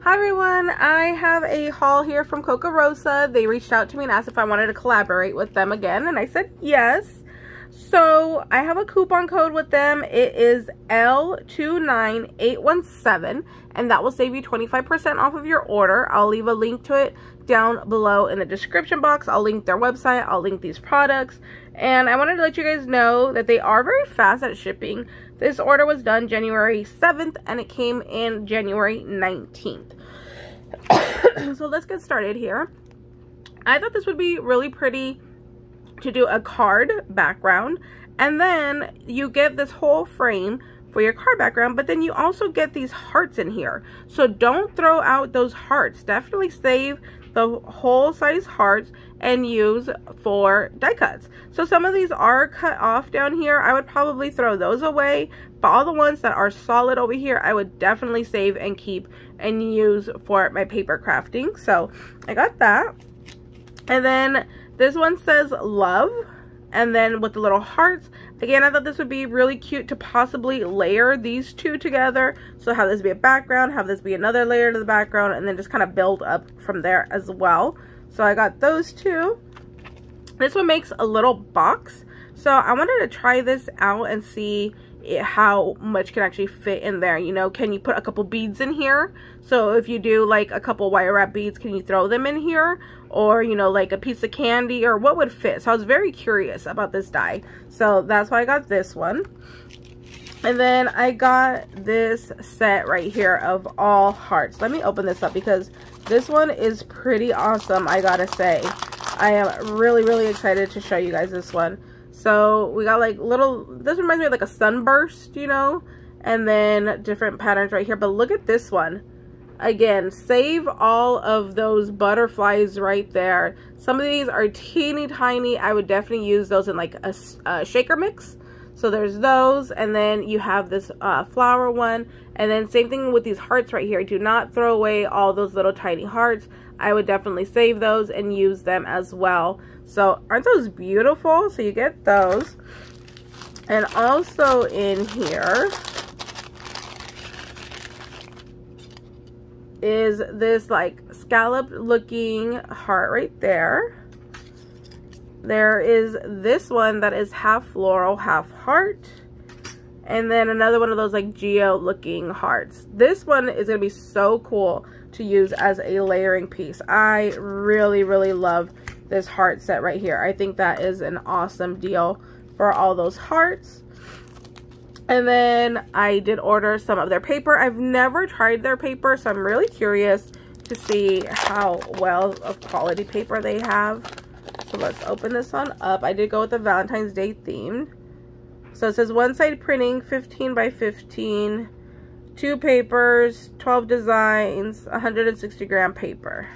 Hi everyone, I have a haul here from Kokorosa. They reached out to me and asked if I wanted to collaborate with them again, and I said yes. So I have a coupon code with them. It is L29817, and that will save you 25% off of your order. I'll leave a link to it down below in the description box. I'll link their website, I'll link these products, and I wanted to let you guys know that they are very fast at shipping. This order was done January 7th and it came in January 19th. So let's get started here. I thought this would be really pretty to do a card background, and then you get this whole frame for your card background, but then you also get these hearts in here. So don't throw out those hearts. Definitely save the whole size hearts and use for die cuts. So some of these are cut off down here. I would probably throw those away, but all the ones that are solid over here I would definitely save and keep and use for my paper crafting. So I got that. And then this one says love, and then with the little hearts. Again, I thought this would be really cute to possibly layer these two together. So have this be a background, have this be another layer to the background, and then just kind of build up from there as well. So I got those two. This one makes a little box. So I wanted to try this out and see how much can actually fit in there. You know, can you put a couple beads in here? So if you do like a couple wire wrap beads, can you throw them in here? Or, you know, like a piece of candy, or what would fit? So I was very curious about this die. So that's why I got this one. And then I got this set right here of all hearts. Let me open this up because this one is pretty awesome, I gotta say. I am really excited to show you guys this one. So we got like little, this reminds me of like a sunburst, you know, and then different patterns right here. But look at this one. Again, save all of those butterflies right there. Some of these are teeny tiny. I would definitely use those in like a shaker mix. So there's those, and then you have this flower one, and then same thing with these hearts right here. Do not throw away all those little tiny hearts. I would definitely save those and use them as well. So aren't those beautiful? So you get those. And also in here is this like scallop looking heart right there. There is this one that is half floral, half heart. And then another one of those like geo looking hearts. This one is going to be so cool to use as a layering piece. I really love this heart set right here. I think that is an awesome deal for all those hearts. And then I did order some of their paper. I've never tried their paper, so I'm really curious to see how well of quality paper they have. So let's open this one up. I did go with the Valentine's Day theme. So it says one side printing, 15 by 15, 2 papers, 12 designs, 160 gram paper.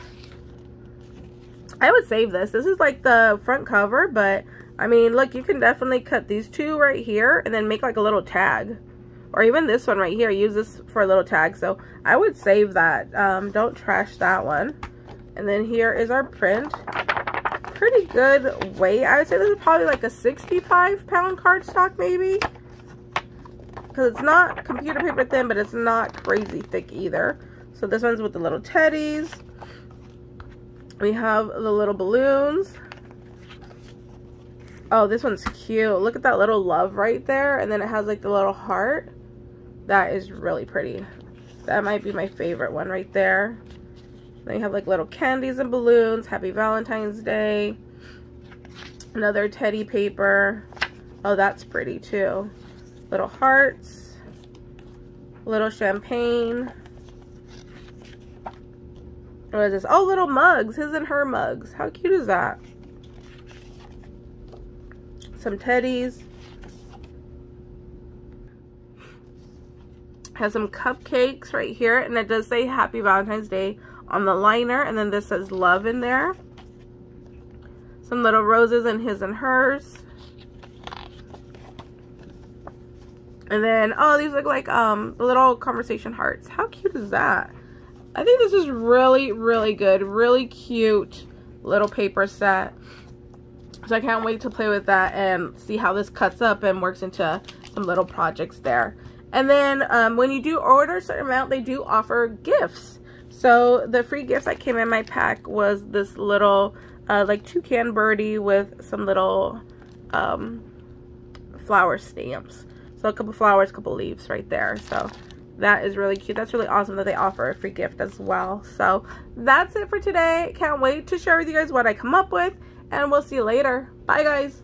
I would save this. This is like the front cover, but I mean, look, you can definitely cut these two right here and then make like a little tag. Or even this one right here, use this for a little tag. So I would save that. Don't trash that one. And then here is our print. Pretty good weight. I would say this is probably like a 65-pound cardstock maybe. Because it's not computer paper thin, but it's not crazy thick either. So this one's with the little teddies. We have the little balloons. Oh, this one's cute. Look at that little love right there. And then it has like the little heart. That is really pretty. That might be my favorite one right there. Then you have like little candies and balloons. Happy Valentine's Day. Another teddy paper. Oh, that's pretty too. Little hearts. Little champagne. What is this? Oh, little mugs. His and her mugs. How cute is that? Some teddies. Has some cupcakes right here, and it does say Happy Valentine's Day on the liner, and then this says love in there. Some little roses in his and hers. And then, oh, these look like little conversation hearts. How cute is that? I think this is really good. Really cute little paper set. So I can't wait to play with that and see how this cuts up and works into some little projects there. And then when you do order a certain amount, they do offer gifts. So the free gift that came in my pack was this little like toucan birdie with some little flower stamps. So a couple flowers, a couple leaves right there. So that is really cute. That's really awesome that they offer a free gift as well. So that's it for today. Can't wait to share with you guys what I come up with, and we'll see you later. Bye guys.